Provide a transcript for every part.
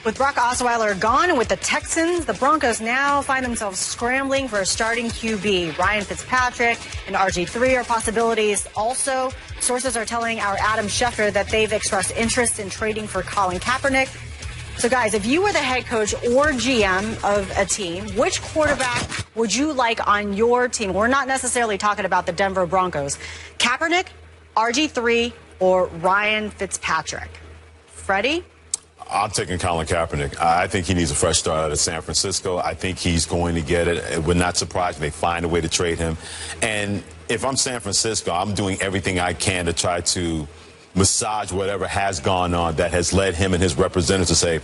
With Brock Osweiler gone and with the Texans, the Broncos now find themselves scrambling for a starting QB. Ryan Fitzpatrick and RG3 are possibilities. Also, sources are telling our Adam Schefter that they've expressed interest in trading for Colin Kaepernick. So, guys, if you were the head coach or GM of a team, which quarterback would you like on your team? We're not necessarily talking about the Denver Broncos. Kaepernick, RG3, or Ryan Fitzpatrick? Freddie? I'm taking Colin Kaepernick. I think he needs a fresh start out of San Francisco. I think he's going to get it. It would not surprise me if they find a way to trade him. And if I'm San Francisco, I'm doing everything I can to try to massage whatever has gone on that has led him and his representatives to say,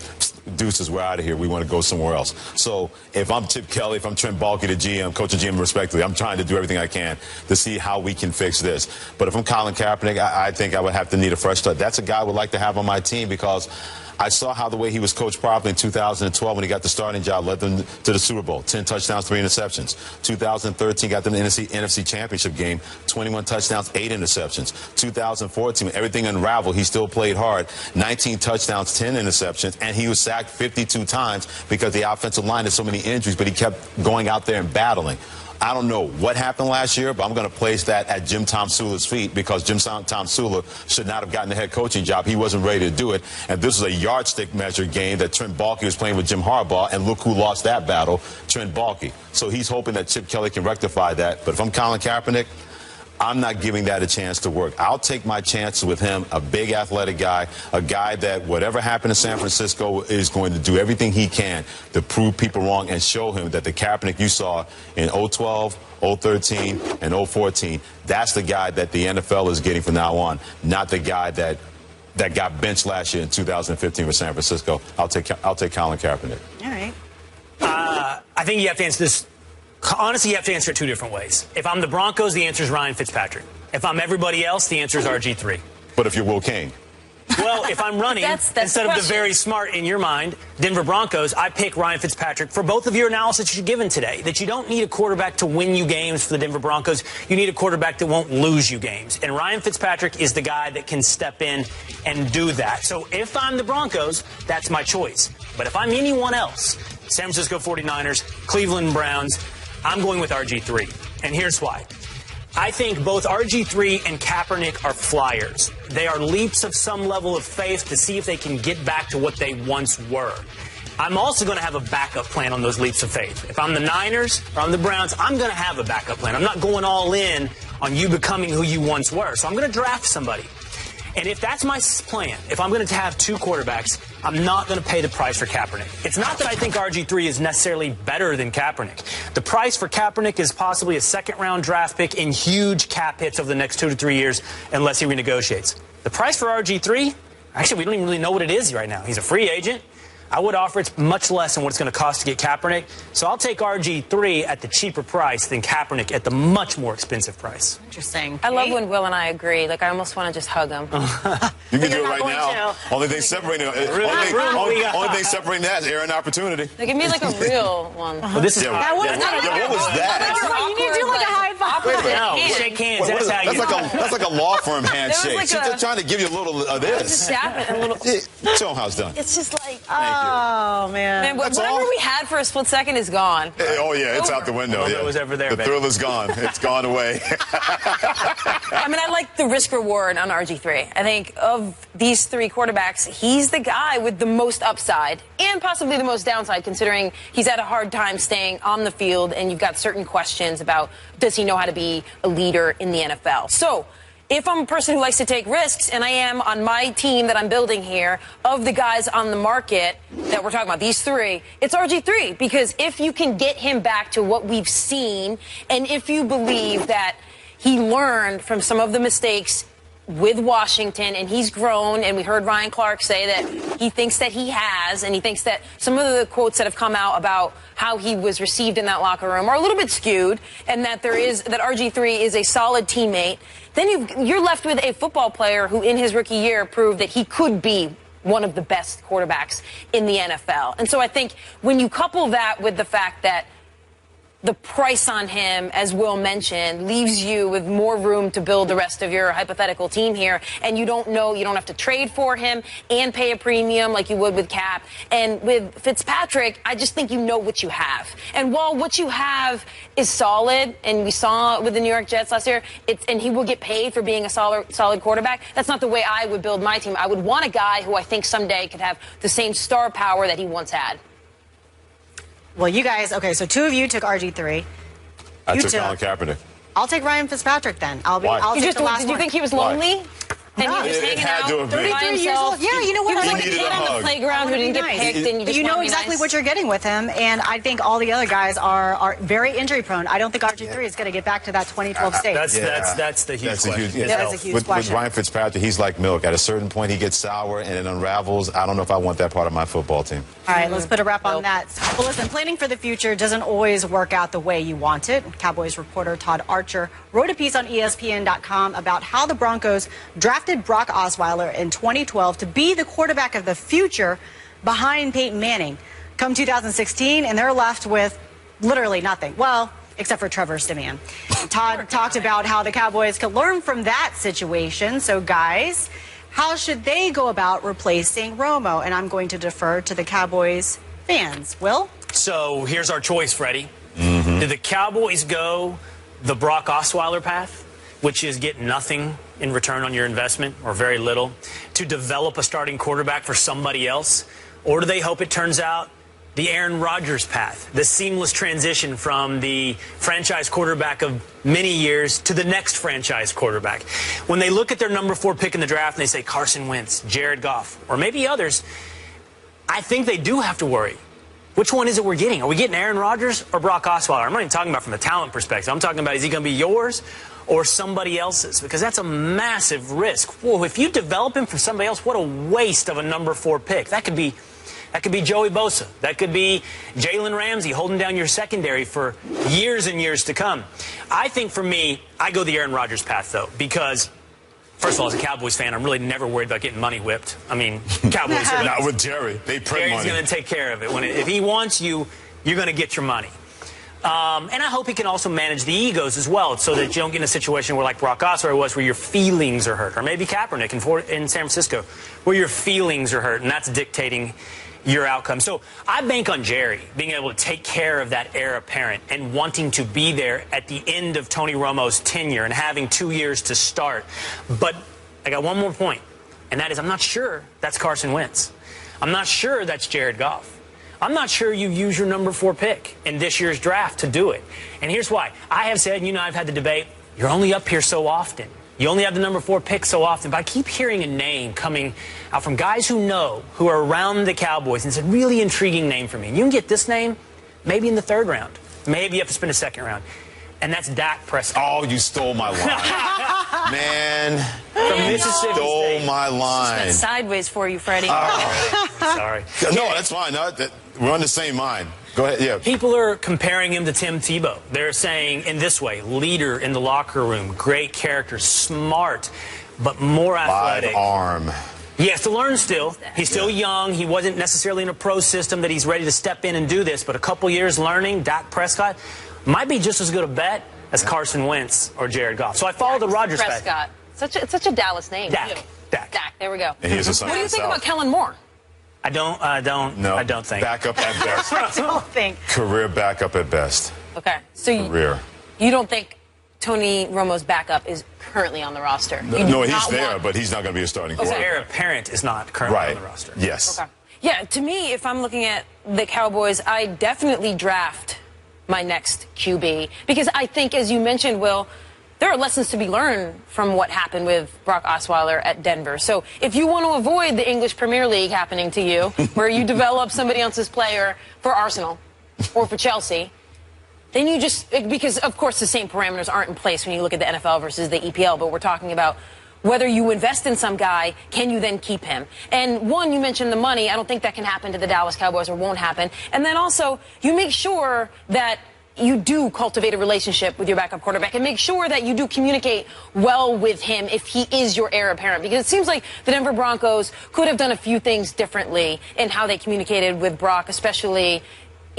deuces, we're out of here. We want to go somewhere else. So if I'm Chip Kelly, if I'm Trent Baalke, the GM, coach and GM respectively, I'm trying to do everything I can to see how we can fix this. But if I'm Colin Kaepernick, I think I would have to need a fresh start. That's a guy I would like to have on my team because I saw how the way he was coached properly in 2012 when he got the starting job, led them to the Super Bowl, 10 touchdowns, 3 interceptions. 2013 got them the NFC Championship game, 21 touchdowns, 8 interceptions. 2014, when everything unraveled, he still played hard, 19 touchdowns, 10 interceptions, and he was sacked 52 times because the offensive line had so many injuries, but he kept going out there and battling. I don't know what happened last year, but I'm going to place that at Jim Tomsula's feet because Jim Tomsula should not have gotten the head coaching job. He wasn't ready to do it. And this was a yardstick measure game that Trent Baalke was playing with Jim Harbaugh, and look who lost that battle, Trent Baalke. So he's hoping that Chip Kelly can rectify that. But if I'm Colin Kaepernick, I'm not giving that a chance to work. I'll take my chances with him, a big athletic guy, a guy that whatever happened in San Francisco is going to do everything he can to prove people wrong and show him that the Kaepernick you saw in 012, 013, and 014, that's the guy that the NFL is getting from now on, not the guy that got benched last year in 2015 for San Francisco. I'll take Colin Kaepernick. All right. I think you have to answer this. Honestly, you have to answer it two different ways. If I'm the Broncos, the answer is Ryan Fitzpatrick. If I'm everybody else, the answer is RG3. But if you're Will King? Well, if I'm running, that's instead of the very smart in your mind, Denver Broncos, I pick Ryan Fitzpatrick for both of your analysis you've given today, that you don't need a quarterback to win you games for the Denver Broncos. You need a quarterback that won't lose you games. And Ryan Fitzpatrick is the guy that can step in and do that. So if I'm the Broncos, that's my choice. But if I'm anyone else, San Francisco 49ers, Cleveland Browns, I'm going with RG3, and here's why. I think both RG3 and Kaepernick are flyers. They are leaps of some level of faith to see if they can get back to what they once were. I'm also going to have a backup plan on those leaps of faith. If I'm the Niners or I'm the Browns, I'm going to have a backup plan. I'm not going all in on you becoming who you once were. So I'm going to draft somebody. And if that's my plan, if I'm going to have two quarterbacks, I'm not going to pay the price for Kaepernick. It's not that I think RG3 is necessarily better than Kaepernick. The price for Kaepernick is possibly a second-round draft pick and huge cap hits over the next 2 to 3 years unless he renegotiates. The price for RG3, actually, we don't even really know what it is right now. He's a free agent. I would offer it's much less than what it's going to cost to get Kaepernick. So I'll take RG3 at the cheaper price than Kaepernick at the much more expensive price. Interesting. I love when Will and I agree. Like, I almost want to just hug him. You can do it right now. Only thing separating that is air and opportunity. Like, give me like a real one. Well, this is what was that? You need to do like a high five. No, shake hands. That's like a law firm handshake. like She's just trying to give you a little of this. Show them how it's done. It's just like, oh, man. Whatever we had for a split second is gone. Oh, yeah, it's out the window. It was ever there, the thrill is gone. It's gone away. I mean, I like the risk reward on RG3. I think of these three quarterbacks, he's the guy with the most upside and possibly the most downside, considering he's had a hard time staying on the field and you've got certain questions about does he know how to be a leader in the NFL. So if I'm a person who likes to take risks, and I am on my team that I'm building here, of the guys on the market that we're talking about, these three, it's RG3. Because if you can get him back to what we've seen, and if you believe that he learned from some of the mistakes with Washington, and he's grown, and we heard Ryan Clark say that he thinks that he has, and he thinks that some of the quotes that have come out about how he was received in that locker room are a little bit skewed, and that that RG3 is a solid teammate, then you're left with a football player who in his rookie year proved that he could be one of the best quarterbacks in the NFL. And so I think when you couple that with the fact that the price on him, as Will mentioned, leaves you with more room to build the rest of your hypothetical team here. And you don't know, you don't have to trade for him and pay a premium like you would with Cap. And with Fitzpatrick, I just think you know what you have. And while what you have is solid, and we saw with the New York Jets last year, and he will get paid for being a solid quarterback, that's not the way I would build my team. I would want a guy who I think someday could have the same star power that he once had. Well, you guys, okay, so two of you took RG3. I took Colin Kaepernick. I'll take Ryan Fitzpatrick then. I'll take the last Did you think he was lonely? Why? And No. he was hanging had out, to have been. 33 years old. Yeah, you know what? He was I like a needed kid a on hug. the playground who didn't get picked, and you just You know wanna be exactly nice. what you're getting with him, and I think all the other guys are very injury prone. I don't think RG3 is going to get back to that 2012 state. That's the huge question. That is a huge with question. Ryan Fitzpatrick, he's like milk. At a certain point, he gets sour and it unravels. I don't know if I want that part of my football team. All right, let's put a wrap on that. Well, listen, planning for the future doesn't always work out the way you want it. Cowboys reporter Todd Archer wrote a piece on ESPN.com about how the Broncos drafted Brock Osweiler in 2012 to be the quarterback of the future behind Peyton Manning. Come 2016, and they're left with literally nothing. Well, except for Trevor Siemian. Todd talked about how the Cowboys could learn from that situation. So, guys, how should they go about replacing Romo? And I'm going to defer to the Cowboys fans. Will? So here's our choice, Freddie. Do the Cowboys go the Brock Osweiler path, which is get nothing in return on your investment, or very little, to develop a starting quarterback for somebody else? Or do they hope it turns out the Aaron Rodgers path, the seamless transition from the franchise quarterback of many years to the next franchise quarterback? When they look at their number 4 pick in the draft and they say Carson Wentz, Jared Goff, or maybe others, I think they do have to worry. Which one is it we're getting? Are we getting Aaron Rodgers or Brock Osweiler? I'm not even talking about from the talent perspective. I'm talking about, is he going to be yours or somebody else's? Because that's a massive risk. Whoa, if you develop him for somebody else, what a waste of a number 4 pick. That could be Joey Bosa. That could be Jalen Ramsey holding down your secondary for years and years to come. I think for me, I go the Aaron Rodgers path, though, because first of all, as a Cowboys fan, I'm really never worried about getting money whipped. I mean, Cowboys are Not with Jerry. They print Jerry's money. going to take care of it. If he wants you, you're going to get your money. And I hope he can also manage the egos as well, so that you don't get in a situation where, like Brock Osweiler was, where your feelings are hurt, or maybe Kaepernick in San Francisco, where your feelings are hurt, and that's dictating your outcome. So I bank on Jerry being able to take care of that heir apparent and wanting to be there at the end of Tony Romo's tenure and having 2 years to start. But I got one more point, and that is I'm not sure that's Carson Wentz. I'm not sure that's Jared Goff. I'm not sure you use your number 4 pick in this year's draft to do it. And here's why. I have said, I've had the debate, you're only up here so often. You only have the number 4 pick so often. But I keep hearing a name coming out from guys who are around the Cowboys, and it's a really intriguing name for me. And you can get this name maybe in the 3rd round. Maybe you have to spend a 2nd round. And that's Dak Prescott. Oh, you stole my line. Man. From Mississippi Stole State. my line. Went sideways for you, Freddie. Sorry. No, that's fine. No, we're on the same mind. Go ahead. Yeah. People are comparing him to Tim Tebow. They're saying in this way, leader in the locker room, great character, smart, but more athletic. 5 arm. He has to learn still. He's still young. He wasn't necessarily in a pro system that he's ready to step in and do this, but a couple years learning, Dak Prescott might be just as good a bet as Carson Wentz or Jared Goff. So I follow the Rodgers bet. Prescott. It's such a Dallas name. Dak. There we go. And he's a son What do you of think the about South. Kellen Moore? I don't think. Backup at best. I don't think. Career backup at best. Okay. So Career. you don't think Tony Romo's backup is currently on the roster? You do No, he's not there, want- but he's not going to be a starting His quarterback. heir apparent is not currently Right. on the roster. Yes. Okay. Yeah, to me, if I'm looking at the Cowboys, I definitely draft my next QB, because I think, as you mentioned, Will, there are lessons to be learned from what happened with Brock Osweiler at Denver. So if you want to avoid the English Premier League happening to you, where you develop somebody else's player for Arsenal or for Chelsea, then you just, because of course the same parameters aren't in place when you look at the NFL versus the EPL, but we're talking about whether you invest in some guy, can you then keep him? And one, you mentioned the money. I don't think that can happen to the Dallas Cowboys, or won't happen. And then also, you make sure that you do cultivate a relationship with your backup quarterback, and make sure that you do communicate well with him if he is your heir apparent. Because it seems like the Denver Broncos could have done a few things differently in how they communicated with Brock, especially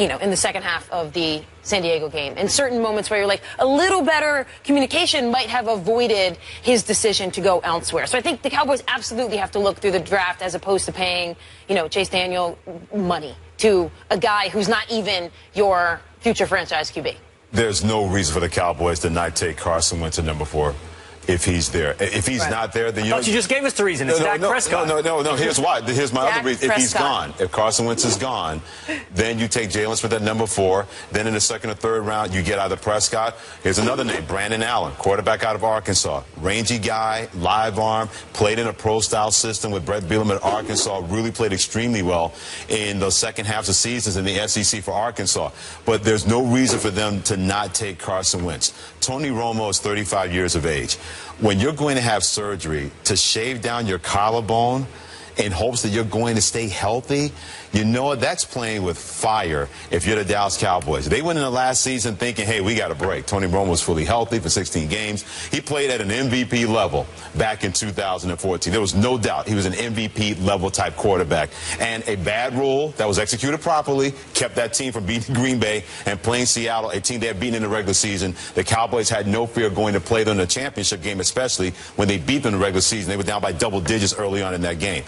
in the second half of the San Diego game. In certain moments where you're like, a little better communication might have avoided his decision to go elsewhere. So I think the Cowboys absolutely have to look through the draft as opposed to paying, Chase Daniel money to a guy who's not even your future franchise QB. There's no reason for the Cowboys to not take Carson Wentz at number 4. If he's there. If he's not there, then you just gave us the reason. It's Dak Prescott. No. Here's why. Here's my other reason. If he's gone, if Carson Wentz is gone, then you take Jalen Smith at number 4. Then in the second or third round, you get either Prescott. Here's another name, Brandon Allen, quarterback out of Arkansas. Rangy guy, live arm, played in a pro-style system with Brett Bielema at Arkansas. Really played extremely well in the second half of seasons in the SEC for Arkansas. But there's no reason for them to not take Carson Wentz. Tony Romo is 35 years of age. When you're going to have surgery to shave down your collarbone in hopes that you're going to stay healthy, that's playing with fire if you're the Dallas Cowboys. They went in the last season thinking, hey, we got a break. Tony Romo was fully healthy for 16 games. He played at an MVP level back in 2014. There was no doubt he was an MVP level type quarterback. And a bad rule that was executed properly kept that team from beating Green Bay and playing Seattle, a team they had beaten in the regular season. The Cowboys had no fear going to play them in the championship game, especially when they beat them in the regular season. They were down by double digits early on in that game.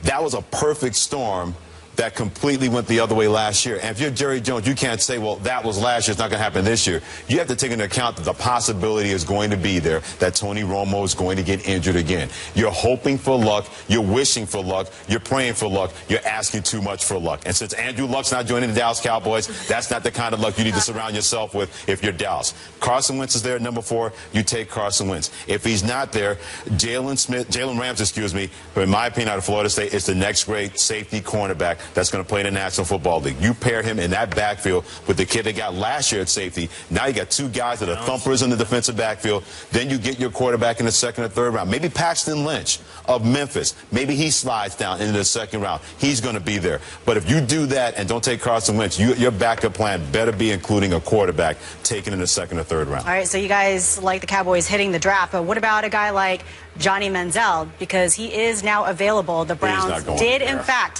That was a perfect storm that completely went the other way last year. And if you're Jerry Jones, you can't say, well, that was last year, it's not going to happen this year. You have to take into account that the possibility is going to be there that Tony Romo is going to get injured again. You're hoping for luck, you're wishing for luck, you're praying for luck, you're asking too much for luck. And since Andrew Luck's not joining the Dallas Cowboys, that's not the kind of luck you need to surround yourself with if you're Dallas. Carson Wentz is there at number 4, you take Carson Wentz. If he's not there, Jalen Ramsey, who in my opinion out of Florida State is the next great safety cornerback that's going to play in the National Football League. You pair him in that backfield with the kid they got last year at safety. Now you got 2 guys that are thumpers in the defensive backfield. Then you get your quarterback in the second or third round. Maybe Paxton Lynch of Memphis. Maybe he slides down into the second round. He's going to be there. But if you do that and don't take Carson Wentz, your backup plan better be including a quarterback taken in the second or third round. All right, so you guys like the Cowboys hitting the draft, but what about a guy like Johnny Manziel? Because he is now available. The Browns did, in fact,